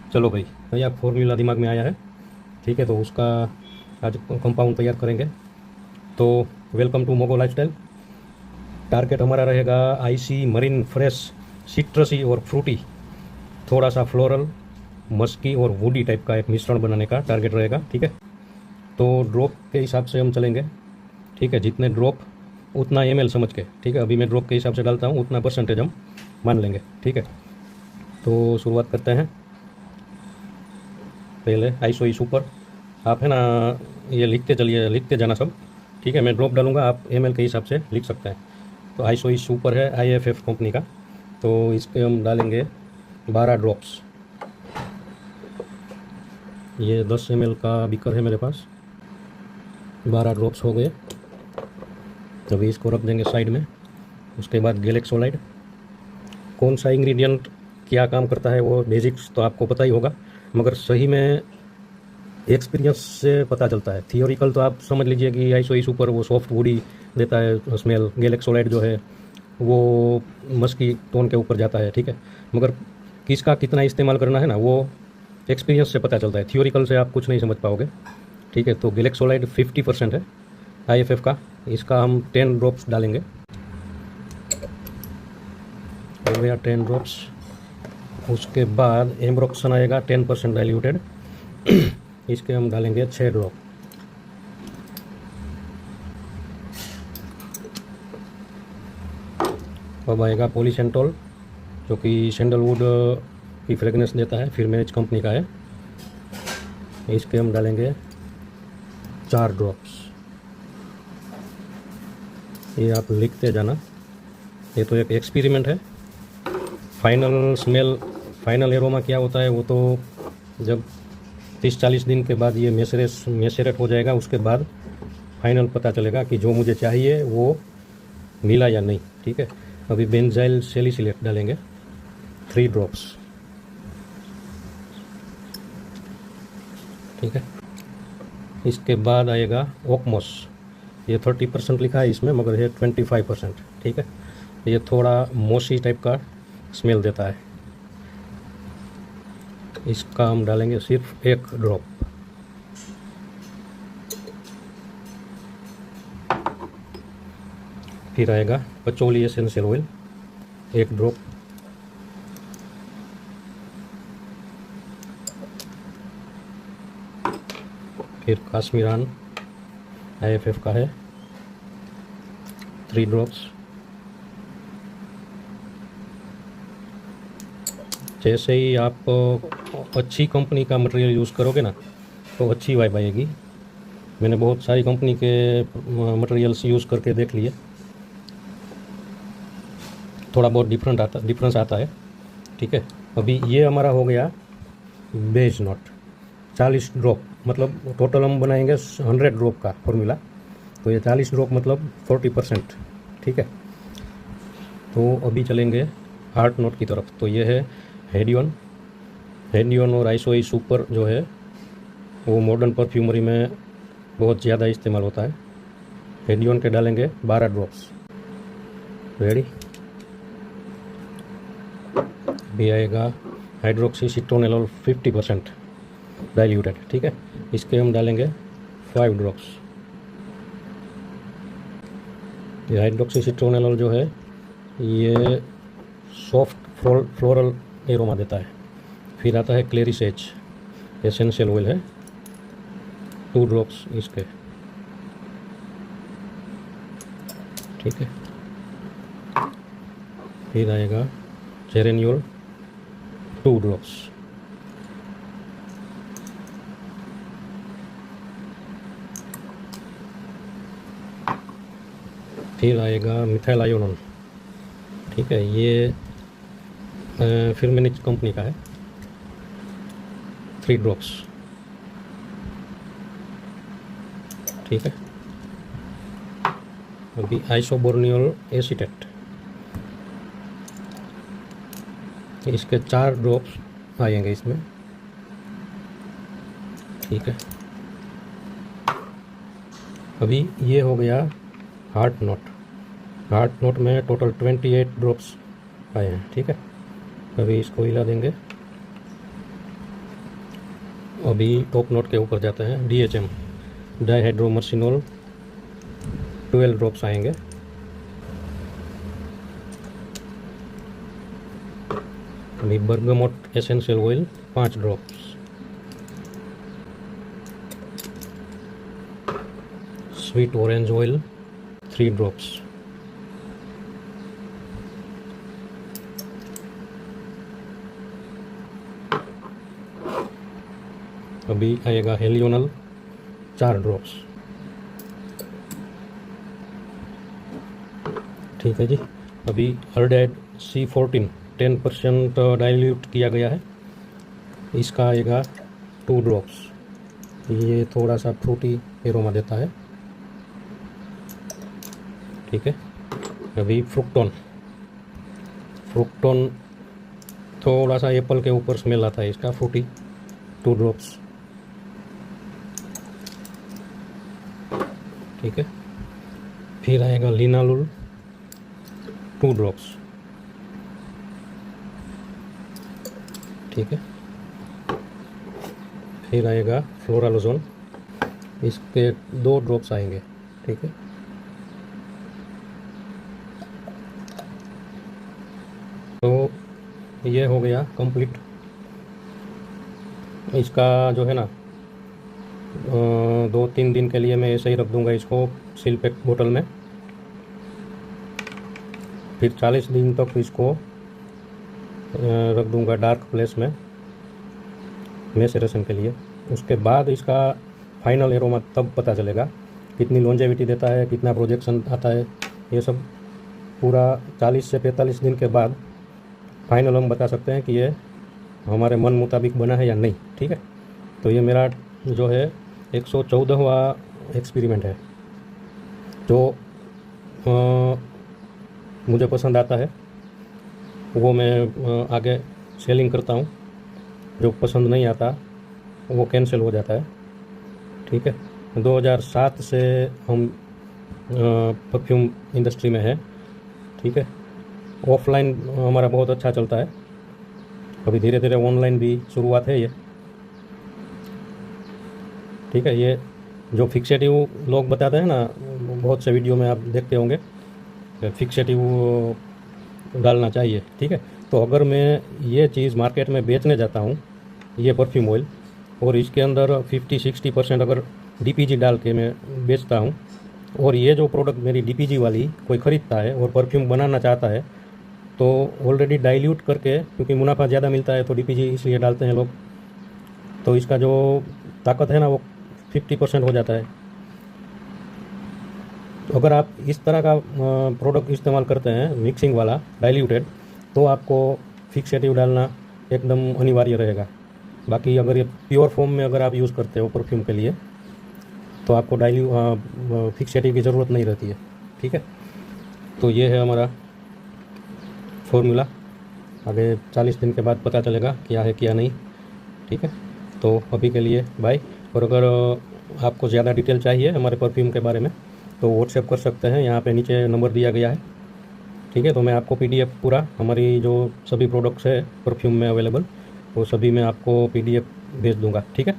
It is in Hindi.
चलो भाई, भैया फॉर्मूला दिमाग में आया है। ठीक है, तो उसका आज कंपाउंड तैयार करेंगे। तो वेलकम टू मोगो लाइफस्टाइल। टारगेट हमारा रहेगा आईसी, मरीन, फ्रेश, सिट्रसी और फ्रूटी, थोड़ा सा फ्लोरल, मस्की और वुडी टाइप का एक मिश्रण बनाने का टारगेट रहेगा। ठीक है, तो ड्रॉप के हिसाब से हम चलेंगे। ठीक है, जितने ड्रॉप उतना एमएल समझ के। ठीक है, अभी मैं ड्रॉप के हिसाब से डालता हूँ, उतना परसेंटेज हम मान लेंगे। ठीक है, तो शुरुआत करते हैं। पहले आइसो इस ऊपर, आप है ना ये लिखते चलिए, लिखते जाना सब। ठीक है, मैं ड्रॉप डालूंगा, आप एमएल के हिसाब से लिख सकते हैं। तो आइसो इस ऊपर है आईएफएफ कंपनी का, तो इस पर हम डालेंगे 12 ड्रॉप्स। ये 10 ml का बीकर है मेरे पास, 12 ड्रॉप्स हो गए। अभी इसको रख देंगे साइड में। उसके बाद गैलेक्सोलाइड, कौन सा इंग्रेडिएंट क्या काम करता है वो बेसिक्स तो आपको पता ही होगा, मगर सही में एक्सपीरियंस से पता चलता है। थियोरिकल तो आप समझ लीजिए कि आइसो इस ऊपर वो सॉफ्ट वुडी देता है स्मेल, गैलेक्सोलाइड जो है वो मस्की टोन के ऊपर जाता है। ठीक है, मगर किसका कितना इस्तेमाल करना है ना, वो एक्सपीरियंस से पता चलता है, थियोरिकल से आप कुछ नहीं समझ पाओगे। ठीक है, तो गैलेक्सोलाइड 50% है आईएफएफ का, इसका हम 10 ड्रॉप्स डालेंगे। हो गया 10 ड्रॉप्स। उसके बाद एम्ब्रोक्सन आएगा 10% डाइल्यूटेड, इसके हम डालेंगे 6 ड्रॉप। अब आएगा पॉलीसेंटोल, जो कि सैंडलवुड की फ्रेगनेंस देता है, फिर मैच कंपनी का है। इसके हम डालेंगे 4 ड्रॉप्स। ये आप लिखते जाना, ये तो एक एक्सपेरिमेंट है। फाइनल स्मेल, फाइनल एरोमा क्या होता है वो तो जब 30-40 दिन के बाद ये मैसेरेट हो जाएगा, उसके बाद फाइनल पता चलेगा कि जो मुझे चाहिए वो मिला या नहीं। ठीक है, अभी बेंजाइल सैलिसिलेट डालेंगे 3 ड्रॉप्स। ठीक है, इसके बाद आएगा ओकमोस, ये 30% लिखा है इसमें, मगर ये 25%। ठीक है, ये थोड़ा मोसी टाइप का स्मेल देता है, इसका हम डालेंगे सिर्फ 1 ड्रॉप। फिर आएगा पचौली एसेंशियल ऑयल 1 ड्रॉप। फिर काश्मीरान आईएफएफ का है 3 ड्रॉप्स। जैसे ही आप अच्छी कंपनी का मटेरियल यूज़ करोगे ना, तो अच्छी वाइब आएगी। मैंने बहुत सारी कंपनी के मटेरियल्स यूज़ करके देख लिए, थोड़ा बहुत डिफरेंस आता है। ठीक है, अभी ये हमारा हो गया बेज नोट 40 ड्रॉप, मतलब टोटल हम बनाएंगे 100 ड्रॉप का फॉर्मूला, तो ये 40 ड्रॉप मतलब 40%। ठीक है, तो अभी चलेंगे हार्ट नोट की तरफ। तो ये है हेडियन और आइसोई सुपर जो है वो मॉडर्न परफ्यूमरी में बहुत ज़्यादा इस्तेमाल होता है। हेडियन के डालेंगे 12 ड्रॉप्स। रेडी। भी आएगा हाइड्रोक्सी सिट्रोनेलॉल 50% डाइल्यूटेड। ठीक है, इसके हम डालेंगे 5 ड्रॉप्स। ये हाइड्रोक्सी सिट्रोनेलॉल जो है ये सॉफ्ट फ्लोरल एरोमा देता है। फिर आता है क्लेरिसेज एसेंशियल ऑयल है 2 ड्रॉप्स इसके। ठीक है, फिर आएगा जेरेनियोल 2 ड्रॉप्स। फिर आएगा मिथाइल आयोनोन। ठीक है, ये फिर मैंने कंपनी का है 3 ड्रॉप्स। ठीक है, अभी आइसोबोर्नियोल एसीटेट, इसके 4 ड्रॉप्स आएंगे इसमें। ठीक है, अभी ये हो गया हार्ट नोट में टोटल 28 ड्रॉप्स आए हैं। ठीक है, अभी इसको हिला देंगे। अभी टॉप नोट के ऊपर जाते हैं। DHM डाइहाइड्रोमर्सिनोल 12 ड्रॉप्स आएंगे। अभी bergamot essential oil 5 drops, sweet orange oil 3 drops, अभी आएगा हेलियोनल 4 ड्रॉप्स। ठीक है जी। अभी अर्डेड C14 10% डाइल्यूट किया गया है, इसका आएगा 2 ड्रॉप्स। ये थोड़ा सा फ्रूटी एरोमा देता है। ठीक है। अभी फ्रुक्टोन थोड़ा सा एप्पल के ऊपर स्मेल आता है इसका, फ्रूटी 2 ड्रॉप्स। ठीक है। फिर आएगा लिनालुल 2 ड्रॉप्स। ठीक है। फिर आएगा फ्लोरालोजोन, इसके 2 ड्रॉप्स आएंगे। ठीक है। तो ये हो गया कंप्लीट। इसका जो है ना 2-3 दिन के लिए मैं ऐसे ही रख दूंगा इसको सील पैक बोतल में। फिर 40 दिन तक इसको रख दूंगा डार्क प्लेस में मैसेरेशन के लिए। उसके बाद इसका फाइनल एरोमा तब पता चलेगा, कितनी लॉन्जेविटी देता है, कितना प्रोजेक्शन आता है, ये सब पूरा 40 से 45 दिन के बाद फाइनल हम बता सकते हैं कि ये हमारे मन मुताबिक बना है या नहीं। ठीक है। तो ये मेरा जो है 114वां एक्सपेरिमेंट है, जो मुझे पसंद आता है वो मैं आगे सेलिंग करता हूँ, जो पसंद नहीं आता वो कैंसिल हो जाता है। ठीक है। 2007 से हम परफ्यूम इंडस्ट्री में है। ठीक है। ऑफलाइन हमारा बहुत अच्छा चलता है, अभी धीरे धीरे ऑनलाइन भी शुरुआत है ये। ठीक है। ये जो फिक्सेटिव लोग बताते हैं ना, बहुत से वीडियो में आप देखते होंगे, फिक्सेटिव डालना चाहिए। ठीक है। तो अगर मैं ये चीज़ मार्केट में बेचने जाता हूँ, ये परफ्यूम ऑयल, और इसके अंदर 50-60% अगर DPG डाल के मैं बेचता हूँ, और ये जो प्रोडक्ट मेरी DPG वाली कोई ख़रीदता है और परफ्यूम बनाना चाहता है, तो ऑलरेडी डाइल्यूट करके, क्योंकि मुनाफा ज़्यादा मिलता है तो DPG इसलिए डालते हैं लोग, तो इसका जो ताकत है ना वो 50% हो जाता है। तो अगर आप इस तरह का प्रोडक्ट इस्तेमाल करते हैं मिक्सिंग वाला डाइल्यूटेड, तो आपको फिक्सेटिव डालना एकदम अनिवार्य रहेगा। बाकी अगर ये प्योर फॉर्म में अगर आप यूज़ करते हो परफ्यूम के लिए, तो आपको फिक्सेटिव की ज़रूरत नहीं रहती है। ठीक है। तो ये है हमारा फॉर्मूला। आगे 40 दिन के बाद पता चलेगा क्या है क्या नहीं। ठीक है। तो अभी के लिए बाय। और अगर आपको ज़्यादा डिटेल चाहिए हमारे परफ्यूम के बारे में, तो व्हाट्सएप कर सकते हैं, यहाँ पे नीचे नंबर दिया गया है। ठीक है। तो मैं आपको PDF पूरा हमारी जो सभी प्रोडक्ट्स है परफ्यूम में अवेलेबल, वो सभी मैं आपको PDF भेज दूँगा। ठीक है।